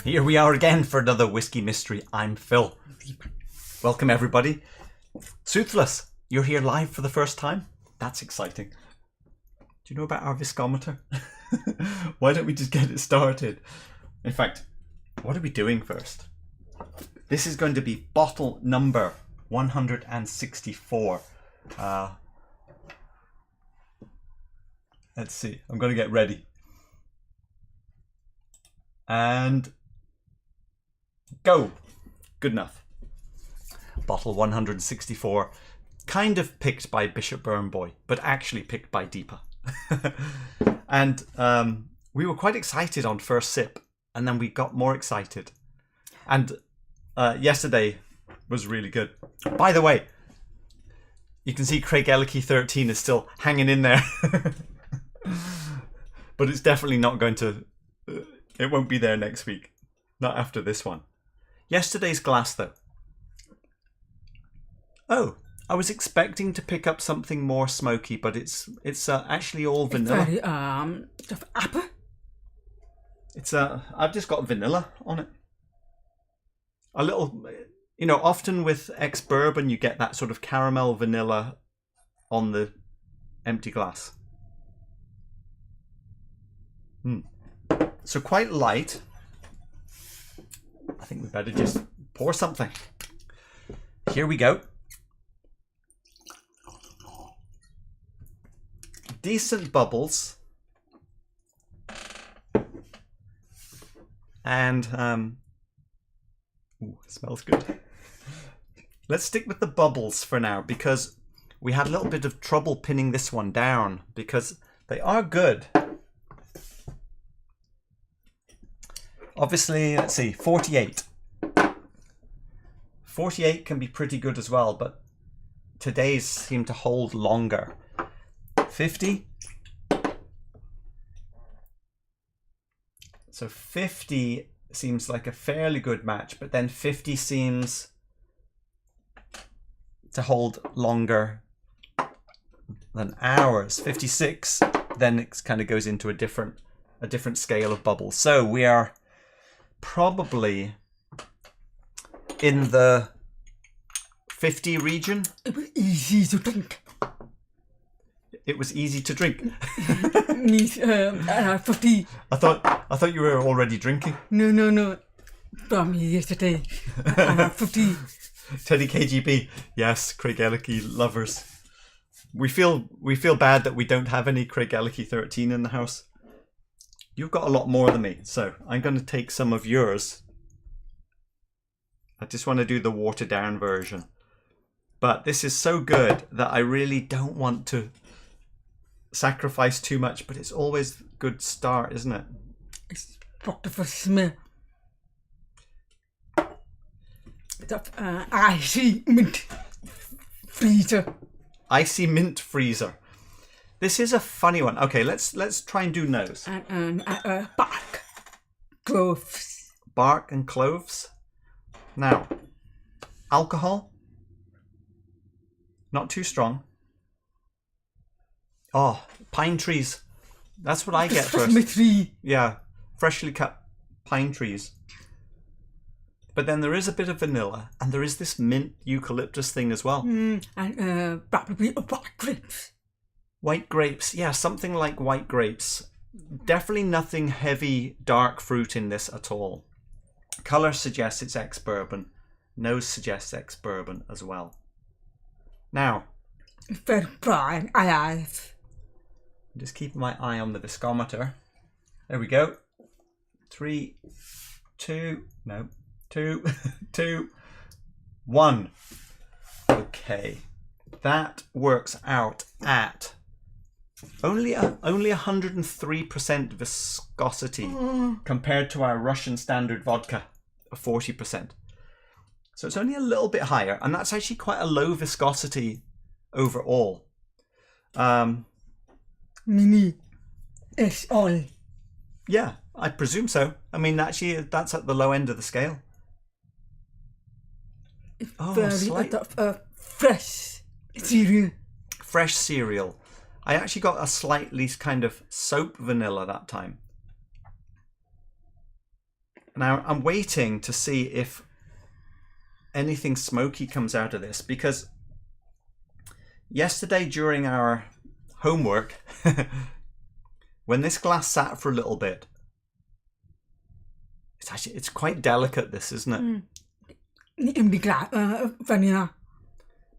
Here we are again for another Whiskey Mystery. I'm Phil. Welcome everybody. Soothless, you're here live for the first time? That's exciting. Do you know about our viscometer? Why don't we just get it started? In fact, what are we doing first? This is going to be bottle number 164. Let's see, I'm going to get ready. And go. Good enough. Bottle 164, kind of picked by Bishop Burnboy, but actually picked by Deepa. And we were quite excited on first sip, and then we got more excited. And yesterday was really good. By the way, you can see Craig Ellicky 13 is still hanging in there. But it's definitely not going to... it won't be there next week. Not after this one. Yesterday's glass, though. Oh, I was expecting to pick up something more smoky, but it's actually all vanilla. Very, apple? It's I've just got vanilla on it. A little, you know, often with Ex-Bourbon you get that sort of caramel vanilla on the empty glass. So quite light. I think we better just pour something. Here we go. Decent bubbles. And ooh, it smells good. Let's stick with the bubbles for now, because we had a little bit of trouble pinning this one down, because they are good. Obviously, let's see, 48. 48 can be pretty good as well, but today's seem to hold longer. 50. So 50 seems like a fairly good match, but then 50 seems to hold longer than ours. 56, then it kind of goes into a different scale of bubbles. So we are probably in the 50 region. It was easy to drink. It was easy to drink. 50. I thought you were already drinking. No. From yesterday. 50. Teddy KGB. Yes, Craig Ellicky lovers. We feel bad that we don't have any Craig Ellicky 13 in the house. You've got a lot more than me, so I'm going to take some of yours. I just want to do the watered down version. But this is so good that I really don't want to sacrifice too much, but it's always a good start, isn't it? It's wonderful smell. Icy mint freezer. Icy mint freezer. This is a funny one. Okay, let's try and do nose. And bark. Cloves. Bark and cloves. Now, alcohol. Not too strong. Oh, pine trees. That's what I get first. Tree. Yeah, freshly cut pine trees. But then there is a bit of vanilla, and there is this mint eucalyptus thing as well. And probably white grapes. White grapes, yeah, something like white grapes. Definitely nothing heavy, dark fruit in this at all. Colour suggests it's Ex-Bourbon. Nose suggests Ex-Bourbon as well. Now, Very bright eyes. just keeping my eye on the viscometer. There we go. 3, 2, 1. Okay, that works out at only 103% viscosity compared to our Russian standard vodka of 40%. So it's only a little bit higher, and that's actually quite a low viscosity overall. Mini is all. Yeah, I presume so. I mean, actually, that's at the low end of the scale. Very fresh cereal. Fresh cereal. I actually got a slightly kind of soap vanilla that time. Now, I'm waiting to see if anything smoky comes out of this, because yesterday during our homework, when this glass sat for a little bit, it's quite delicate, this, isn't it? Vanilla.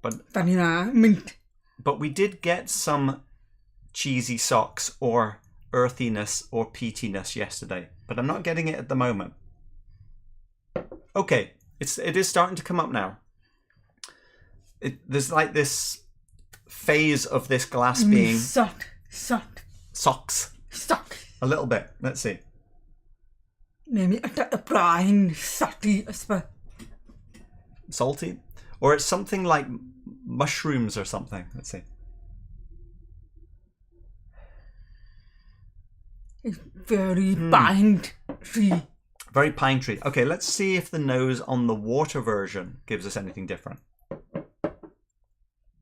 But Vanilla mint. But we did get some cheesy socks or earthiness or peatiness yesterday, but I'm not getting it at the moment. Okay, it is starting to come up now. There's like this phase of this glass being socks. A little bit. Let's see. Maybe a brine salty. Salty, or it's something like mushrooms or something. Let's see. It's very pine tree. Very pine tree. Okay, let's see if the nose on the water version gives us anything different.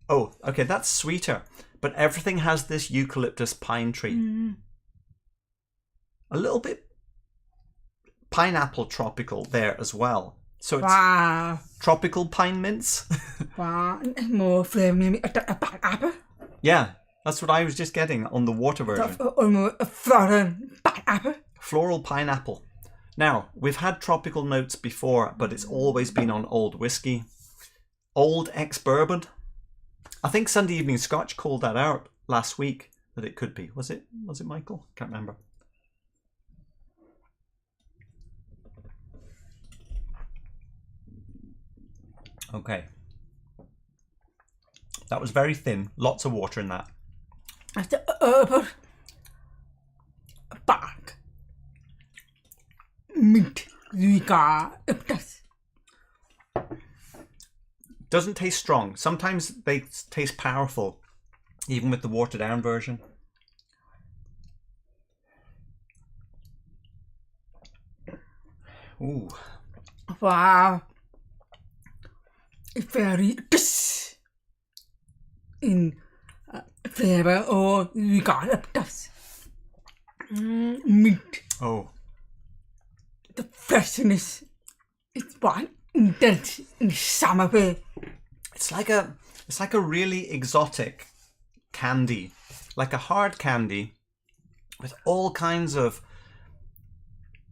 Oh, okay, that's sweeter, but everything has this eucalyptus pine tree. A little bit pineapple tropical there as well. So it's tropical pine mints. More flavour, maybe a pineapple. Yeah, that's what I was just getting on the water version. Almost a floral pineapple. Floral pineapple. Now, we've had tropical notes before, but it's always been on old whiskey. Old Ex-Bourbon. I think Sunday Evening Scotch called that out last week, that it could be. Was it Michael? Can't remember. Okay. That was very thin. Lots of water in that. That's the herbal bark. Mint. Doesn't taste strong. Sometimes they taste powerful, even with the watered down version. Ooh. Wow. It's very in flavor or eucalyptus. Mint. Oh. The freshness is quite intense in summer way. It's like a really exotic candy, like a hard candy with all kinds of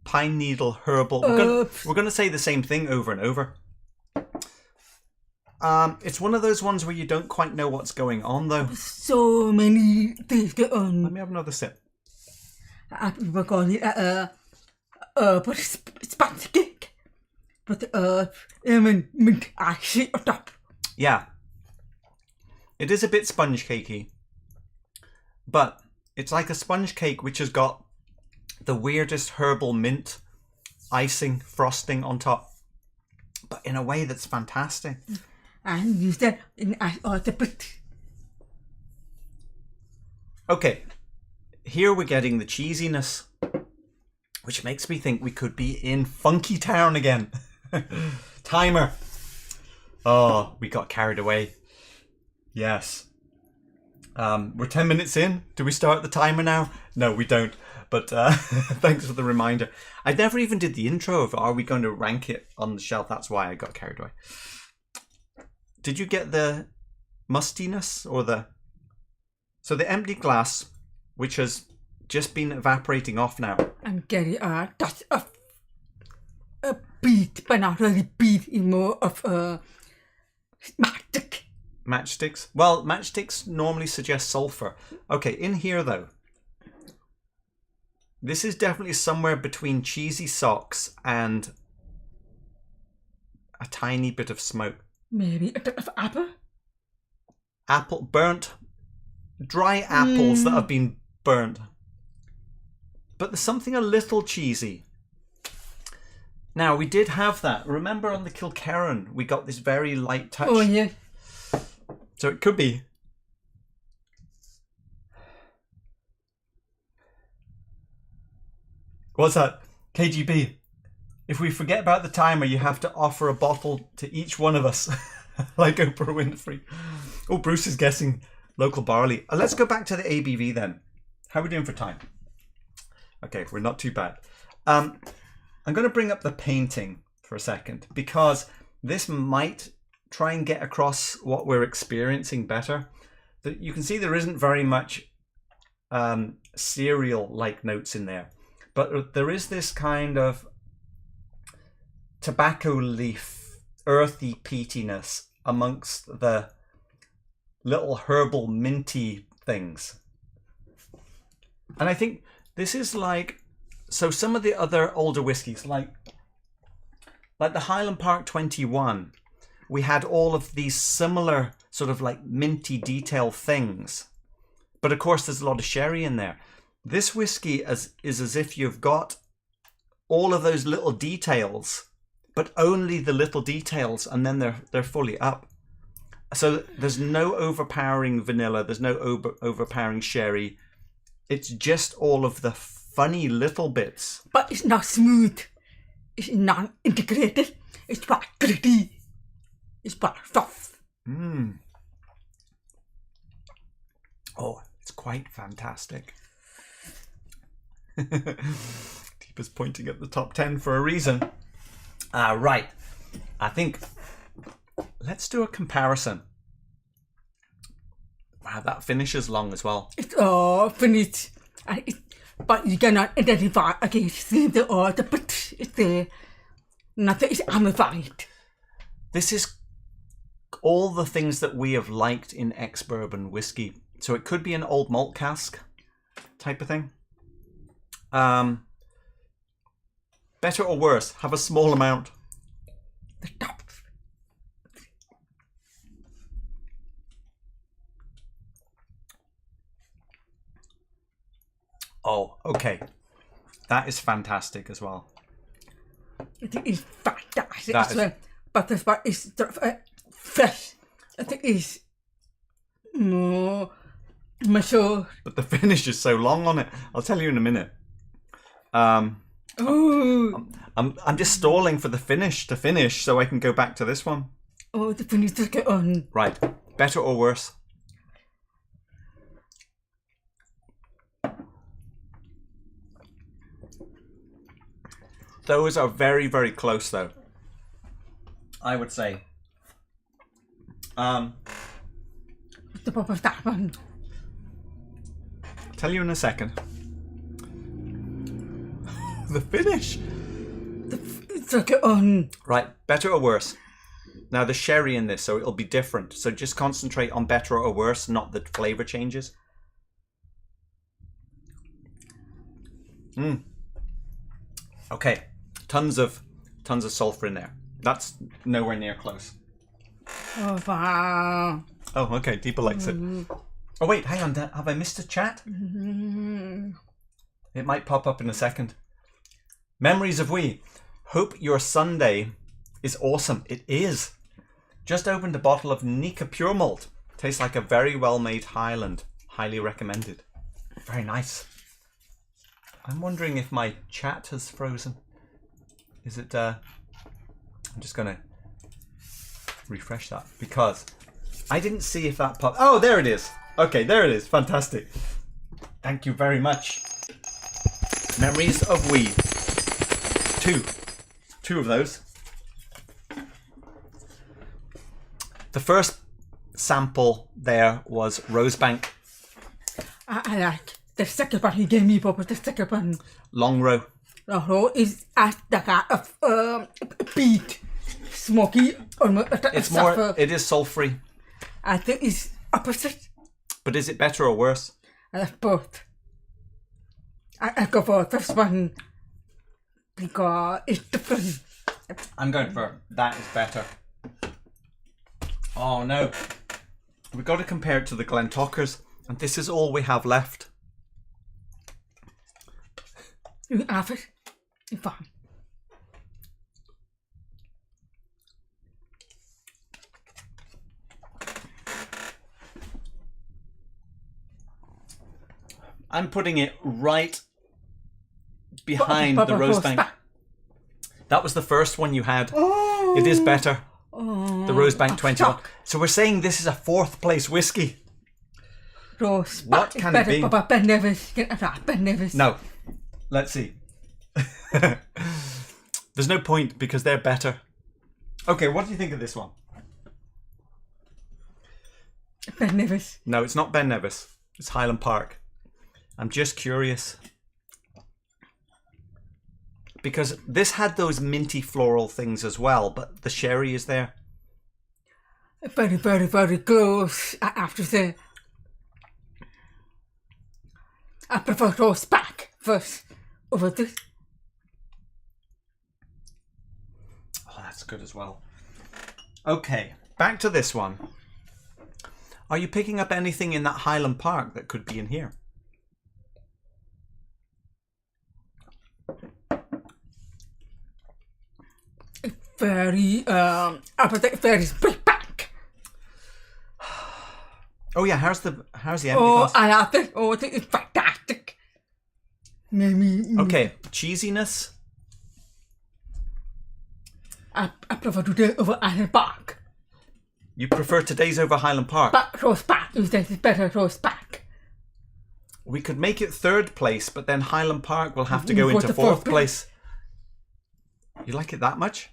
pine needle herbal. We're gonna say the same thing over and over. It's one of those ones where you don't quite know what's going on, though. So many things go on. Let me have another sip. People call it but sponge cake. But the mint actually on top. Yeah. It is a bit sponge cakey. But it's like a sponge cake which has got the weirdest herbal mint icing, frosting on top. But in a way that's fantastic. And use that in the bit. Okay. Here we're getting the cheesiness, which makes me think we could be in Funky Town again. Timer. Oh, we got carried away. Yes. We're 10 minutes in. Do we start the timer now? No, we don't. But thanks for the reminder. I never even did the intro of are we going to rank it on the shelf? That's why I got carried away. Did you get the mustiness or the... So the empty glass, which has just been evaporating off now. I'm getting touch of a beat, but not really beat, in more of a matchstick. Matchsticks? Well, matchsticks normally suggest sulfur. Okay, in here though, this is definitely somewhere between cheesy socks and a tiny bit of smoke. Maybe a bit of apple? Apple, burnt, dry apples that have been burnt. But there's something a little cheesy. Now, we did have that. Remember on the Kilkerran, we got this very light touch. Oh, yeah. So it could be. What's that? KGB. If we forget about the timer, you have to offer a bottle to each one of us. Like Oprah Winfrey. Oh, Bruce is guessing local barley. Let's go back to the ABV then. How are we doing for time? Okay, we're not too bad. I'm going to bring up the painting for a second because this might try and get across what we're experiencing better. That you can see there isn't very much cereal-like notes in there, but there is this kind of tobacco leaf, earthy peatiness amongst the little herbal minty things. And I think this is like, so some of the other older whiskies, like the Highland Park 21, we had all of these similar sort of like minty detail things. But of course there's a lot of sherry in there. This whiskey is as if you've got all of those little details, but only the little details, and then they're fully up. So there's no overpowering vanilla, there's no overpowering sherry. It's just all of the funny little bits. But it's not smooth. It's not integrated. It's quite gritty. It's quite soft. Oh, it's quite fantastic. Deepa's pointing at the top 10 for a reason. Right. I think let's do a comparison. Wow, that finish is long as well. It's finished. But you cannot identify against the other, but it's there. Nothing is amplified. This is all the things that we have liked in ex-bourbon whiskey. So it could be an old malt cask type of thing. Better or worse, have a small amount. The top. Oh, okay. That is fantastic as well. It is fantastic That as well. But the spot is fresh. I think it's more mature. But the finish is so long on it. I'll tell you in a minute. Oh, I'm just stalling for the finish to finish so I can go back to this one. oh, the finish took it on. Right. Better or worse? Those are very, very close though. I would say. The pop of that one. I'll tell you in a second. The finish. Took it on. Right, better or worse? Now the sherry in this, so it'll be different. So just concentrate on better or worse, not the flavour changes. Okay, tons of sulphur in there. That's nowhere near close. Oh, wow. Oh, okay, Deepa likes it. Oh wait, hang on, have I missed a chat? It might pop up in a second. Memories of we. Hope your Sunday is awesome. It is. Just opened a bottle of Nika Pure Malt. Tastes like a very well-made Highland. Highly recommended. Very nice. I'm wondering if my chat has frozen. Is it, I'm just gonna refresh that because I didn't see if that popped. Oh, there it is. Okay, there it is. Fantastic. Thank you very much. Memories of we. Two of those. The first sample there was Rosebank. I like the second one he gave me, but the second one. Long row. Laphroaig is at the kind of peat, smoky, almost. It's more. It is sulphury. I think it's opposite. But is it better or worse? I like both. I go for this one because it's different. I'm going for that is better. Oh no. We've got to compare it to the Glentockers, and this is all we have left. You have it. It's fine. I'm putting it right behind the Rosebank. That was the first one you had. Oh. It is better. Oh. The Rosebank 21. So we're saying this is a 4th place whiskey. Rosebank. What can it be? But Nevis. Ben Nevis. No. Let's see. There's no point because they're better. Okay, what do you think of this one? Ben Nevis. No, it's not Ben Nevis. It's Highland Park. I'm just curious. Because this had those minty floral things as well, but the sherry is there. Very, very, very close. I have to say. I prefer Rosebank first over this. Oh, that's good as well. Okay, back to this one. Are you picking up anything in that Highland Park that could be in here? Very, very Springbank. Oh yeah, how's the empty Oh, glass? I have it. Oh, it's fantastic. Maybe. Okay, cheesiness. I prefer today over Highland Park. You prefer today's over Highland Park? But Rosebank, you think it's better Rosebank. We could make it third place, but then Highland Park will have to go What's into the fourth fourth place. You like it that much?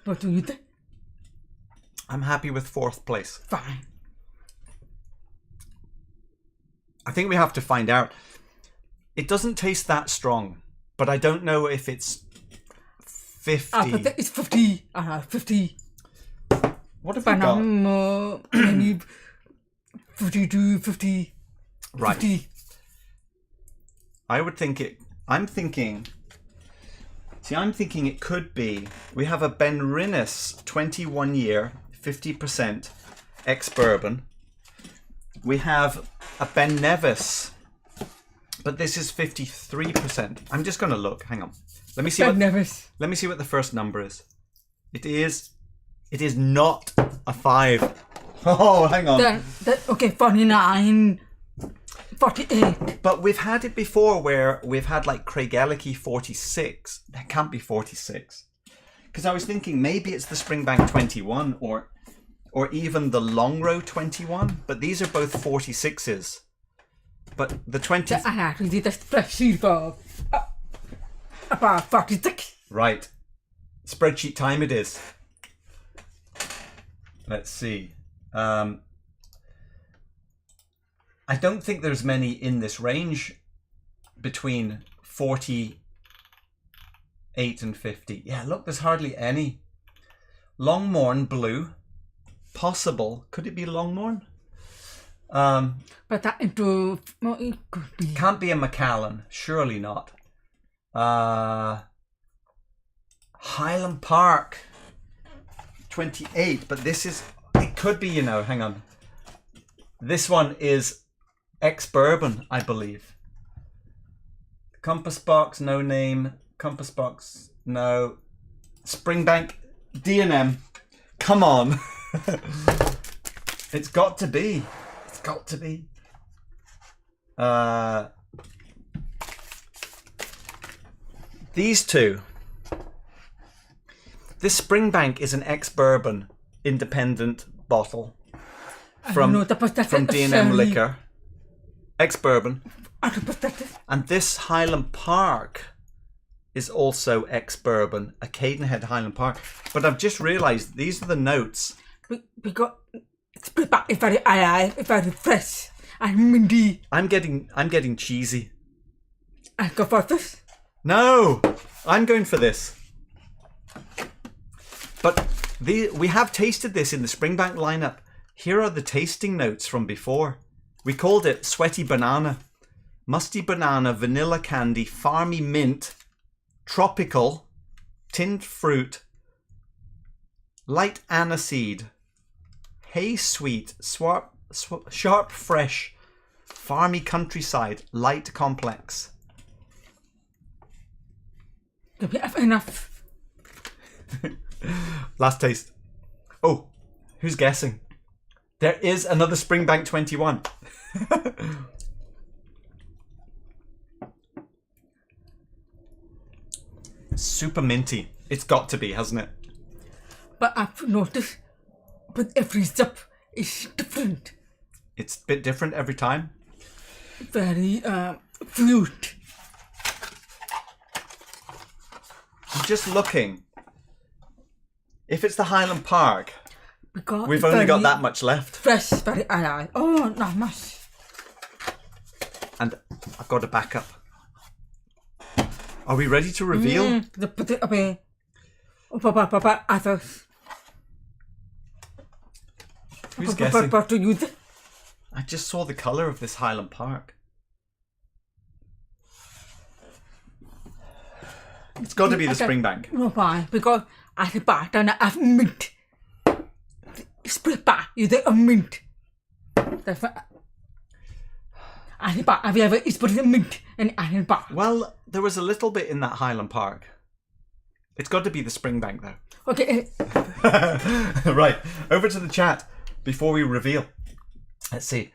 What do you think? I'm happy with fourth place. Fine. I think we have to find out. It doesn't taste that strong, but I don't know if it's 50. I think it's 50. 50. What have we got? Maybe 52, 50. Right. 50. I would think it... I'm thinking it could be... We have a Benrinnes 21 year, 50% ex-bourbon. We have a Ben Nevis, but this is 53%. I'm just going to look. Hang on. Let me see Ben Nevis. Let me see what the first number is. It is not a 5. Oh, hang on. Okay, 49. 48. But we've had it before where we've had like Craigellachie 46. That can't be 46. Because I was thinking maybe it's the Springbank 21 or even the Longrow 21. But these are both 46s. But the 20... I actually did a spreadsheet for about 46. Right. Spreadsheet time it is. Let's see. I don't think there's many in this range between 48 and 50. Yeah, look, there's hardly any. Longmorn blue. Possible. Could it be Longmorn? But that into... Well, it could be. Can't be a Macallan. Surely not. Highland Park. 28. But this is... It could be, hang on. This one is Ex-Bourbon, I believe. Compass box, no name. Compass box, no. Springbank, D&M. Come on. It's got to be. It's got to be. These two. This Springbank is an ex-bourbon independent bottle from D&M Liquor. Ex-bourbon. And this Highland Park is also ex-bourbon, a Cadenhead Highland Park. But I've just realised these are the notes. We got Springbank is very alive, very fresh and minty. I'm getting cheesy. I go for this. No, I'm going for this. But we have tasted this in the Springbank lineup. Here are the tasting notes from before. We called it Sweaty Banana, Musty Banana, Vanilla Candy, Farmy Mint, Tropical, Tinned Fruit, Light Aniseed, Hay Sweet, Sharp Fresh, Farmy Countryside, Light Complex. Do we have enough? Last taste. Oh, who's guessing? There is another Springbank 21. Super minty. It's got to be, hasn't it? But I've noticed, but every sip is different. It's a bit different every time. Very fruit. just looking. If it's the Highland Park, we've only very got that much left. Fresh, very alive. Oh, not much. And I've got to back up. Are we ready to reveal? Put it away. Others. Who's guessing? To I just saw the colour of this Highland Park. It's got to be the Springbank. No, why? Because at the bar, then I have mint. Split bar, you do a mint. That's what. At the bar, have you ever put a mint in the bar? Well, there was a little bit in that Highland Park. It's got to be the Springbank, though. Okay. Right, over to the chat before we reveal. Let's see.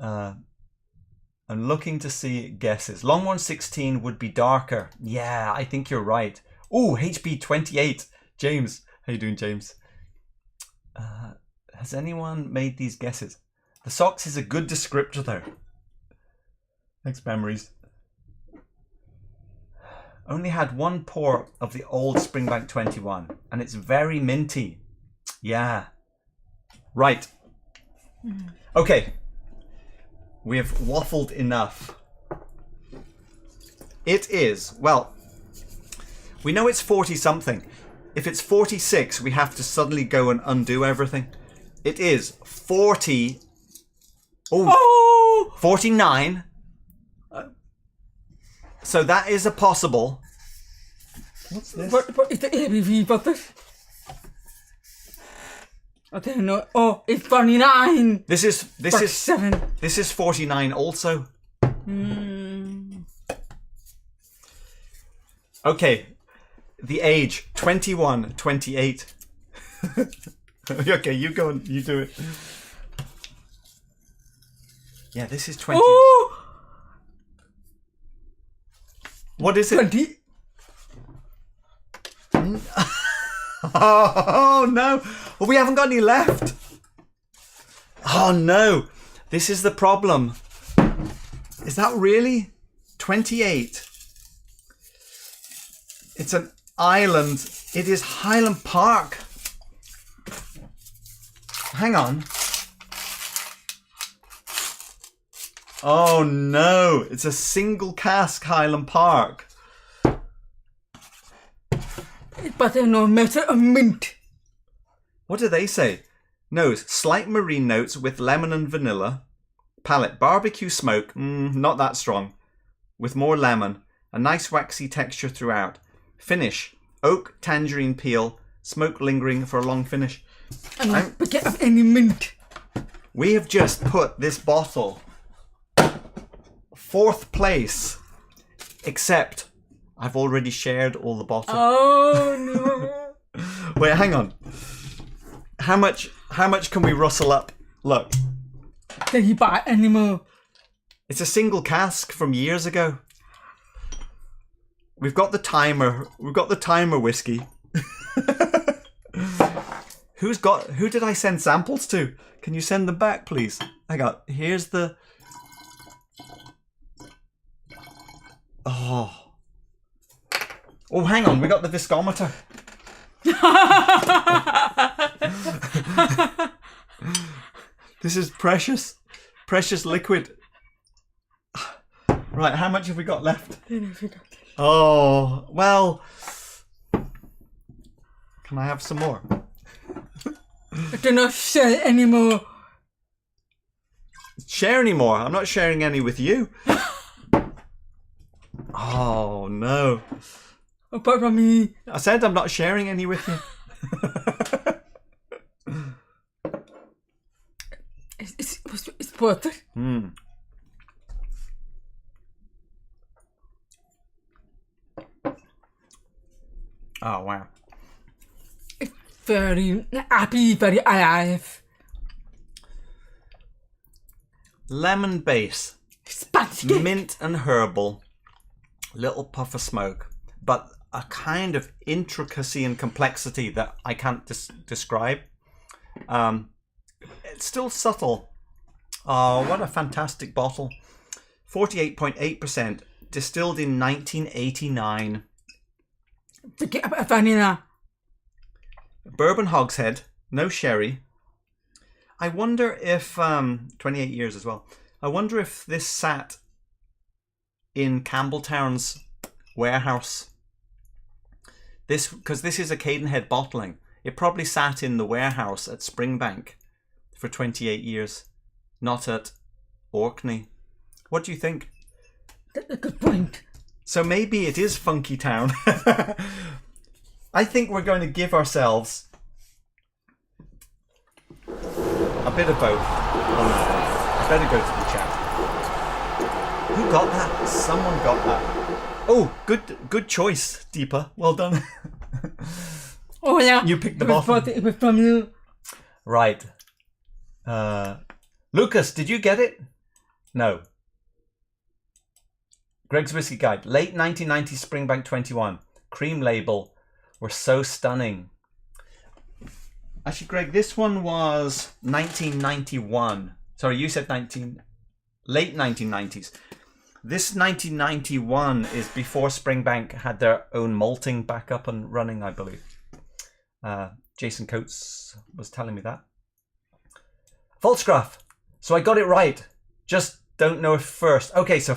I'm looking to see guesses. Longmorn 16 would be darker. Yeah, I think you're right. Oh, HB 28. James. How you doing, James? Has anyone made these guesses? The socks is a good descriptor, though. Thanks, memories. Only had one pour of the old Springbank 21, and it's very minty. Yeah. Right. Okay. We have waffled enough. It is, well, we know it's 40 something. If it's 46, we have to suddenly go and undo everything. It is 40. Oh! 49. So that is a possible. What's this? What is the ABV butter? I don't know. Oh, it's 49. This is 7. This is 49 also. Okay. The age 21, 28. Okay, you go and you do it. Yeah, this is 20. Oh! What is it? 20. Oh no! Well, we haven't got any left. Oh no! This is the problem. Is that really 28? It's an island. It is Highland Park. Hang on. Oh no! It's a single cask Highland Park. But there's no matter of mint. What do they say? Nose, slight marine notes with lemon and vanilla. Palate, barbecue smoke, not that strong. With more lemon. A nice waxy texture throughout. Finish, oak, tangerine peel. Smoke lingering for a long finish. And I forget of any mint. We have just put this bottle 4th place. Except I've already shared all the bottle. Oh no. Wait, hang on. How much can we rustle up? Look. Can you buy any more? It's a single cask from years ago. We've got the timer. We've got the timer whiskey. Who did I send samples to? Can you send them back, please? Hang on. Here's the... Oh, hang on. We got the viscometer. This is precious liquid. Right, how much have we got left? Oh, well, can I have some more? I do not share anymore. Share any more? I'm not sharing any with you. Oh no. Apart from me. I said I'm not sharing any with you. It's worth it. Oh wow. It's very happy, very alive. Lemon base. Spicy. Mint and herbal. Little puff of smoke. But a kind of intricacy and complexity that I can't describe. It's still subtle. Oh, what a fantastic bottle. 48.8%. Distilled in 1989. Vanilla. Bourbon Hogshead, no sherry. I wonder if 28 years as well. I wonder if this sat in Campbelltown's warehouse. Because this is a Cadenhead bottling. It probably sat in the warehouse at Springbank for 28 years, not at Orkney. What do you think? That's a good point. So maybe it is Funky Town. I think we're going to give ourselves a bit of both on that one. I better go to the chat. Who got that? Someone got that. Oh, good choice, Deepa. Well done. Oh yeah. You picked the bottle. It was from you. Right. Lucas, did you get it? No. Greg's Whiskey Guide. Late 1990 Springbank 21. Cream label. Were so stunning. Actually, Greg, this one was 1991. Sorry, you said late 1990s. This 1991 is before Springbank had their own malting back up and running, I believe. Jason Coates was telling me that. Falsgraf. So I got it right. Just don't know if first. Okay, so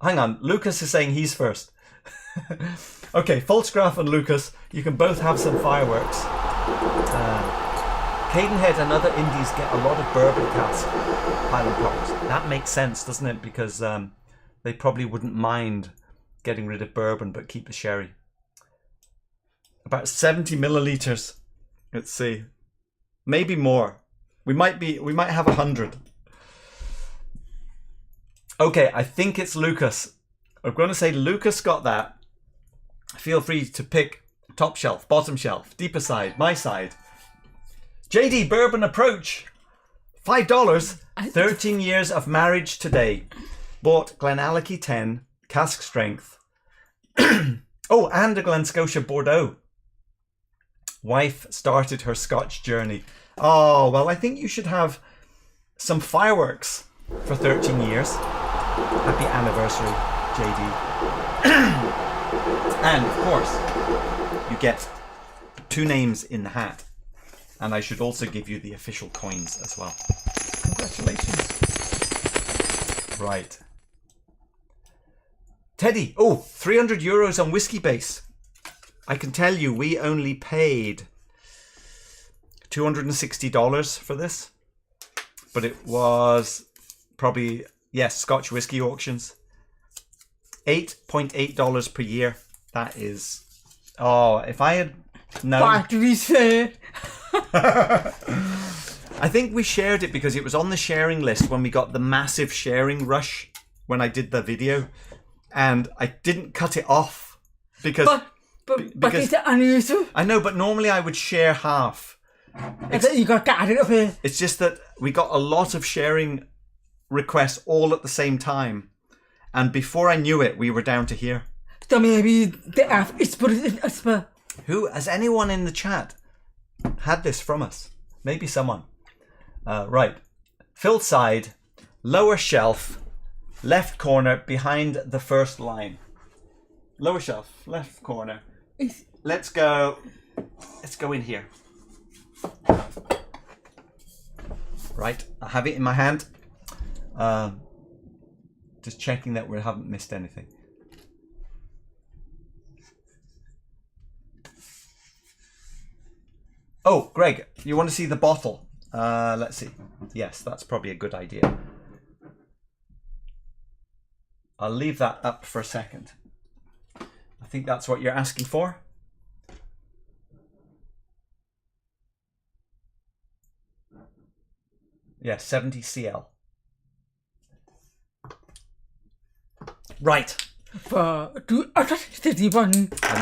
hang on. Lucas is saying he's first. Okay, Falsgraf and Lucas, you can both have some fireworks. Cadenhead and other indies get a lot of bourbon cask Highland Parks. That makes sense, doesn't it? Because they probably wouldn't mind getting rid of bourbon but keep the sherry. About 70 milliliters. Let's see. Maybe more. We might have 100. Okay, I think it's Lucas. I'm going to say Lucas got that. Feel free to pick top shelf, bottom shelf, deeper side, my side. JD Bourbon Approach. $5. 13 years of marriage today. Bought Glenallachie 10, cask strength. Oh, and a Glen Scotia Bordeaux. Wife started her Scotch journey. Oh, well, I think you should have some fireworks for 13 years. Happy anniversary, JD. And, of course, you get 2 names in the hat. And I should also give you the official coins as well. Congratulations. Right. Teddy, oh, 300 euros on Whiskey Base. I can tell you we only paid $260 for this. But it was probably, yes, Scotch Whisky Auctions. $8.8 per year. That is, oh, if I had known. Batteries fair. I think we shared it because it was on the sharing list when we got the massive sharing rush when I did the video. And I didn't cut it off because it's unusual. I know, but normally I would share half. I thought you got it up here. It's just that we got a lot of sharing requests all at the same time. And before I knew it, we were down to here. So maybe the app is put it in Asper. Who, has anyone in the chat had this from us? Maybe someone. Right. Filled side, lower shelf, left corner behind the first line. Lower shelf, left corner. Let's go in here. Right, I have it in my hand. Just checking that we haven't missed anything. Oh, Greg, you want to see the bottle? Let's see. Yes, that's probably a good idea. I'll leave that up for a second. I think that's what you're asking for. Yeah, 70 CL. Right. I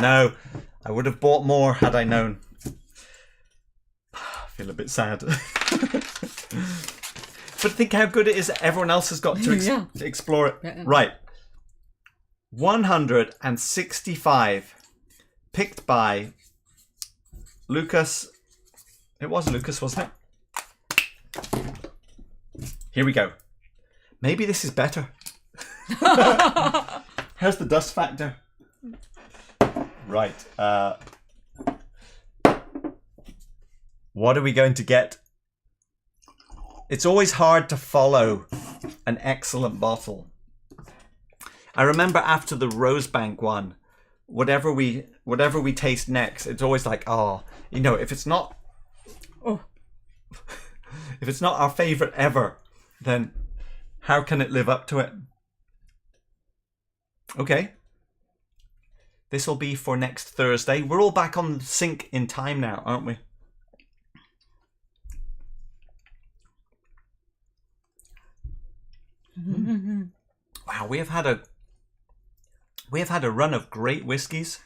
know. I would have bought more had I known. I feel a bit sad. But think how good it is that everyone else has got to explore it. Yeah. Right. 165 picked by Lucas. It was Lucas, wasn't it? Here we go. Maybe this is better. How's the dust factor? Right. What are we going to get? It's always hard to follow an excellent bottle. I remember after the Rosebank one, whatever we taste next, it's always like, oh, you know, if it's not our favorite ever, then how can it live up to it? Okay. This will be for next Thursday. We're all back on sync in time now, aren't we? Wow, we have had a run of great whiskies.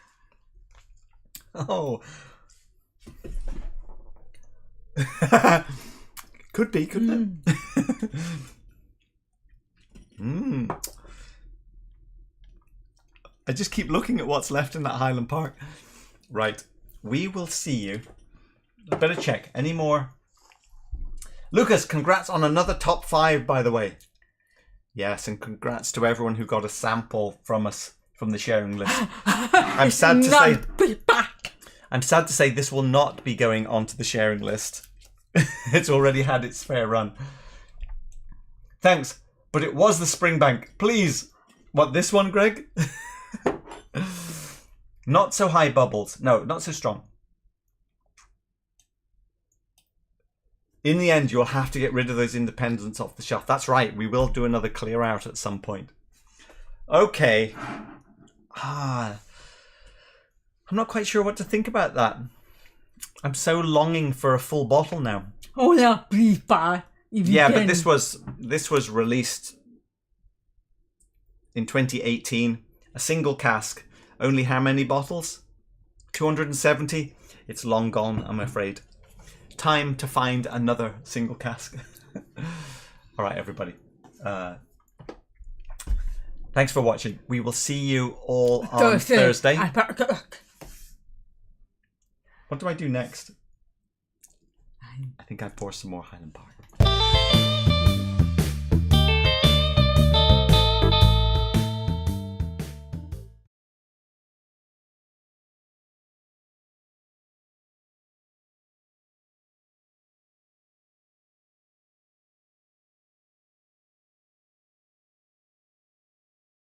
Oh. Could be, couldn't it? I just keep looking at what's left in that Highland Park. Right. We will see you. I better check. Any more? Lucas, congrats on another top 5, by the way. Yes, and congrats to everyone who got a sample from us from the sharing list. I'm sad to say this will not be going onto the sharing list. It's already had its fair run. Thanks, but it was the Springbank. Please. What, this one, Greg? Not so high bubbles. No, not so strong. In the end, you'll have to get rid of those independents off the shelf. That's right. We will do another clear out at some point. Okay. I'm not quite sure what to think about that. I'm so longing for a full bottle now. Oh yeah, please buy. Yeah, but this was released in 2018. A single cask. Only how many bottles? 270. It's long gone, I'm afraid. Time to find another single cask. All right, everybody. Thanks for watching. We will see you all on Thursday. What do I do next? I think I pour some more Highland Park.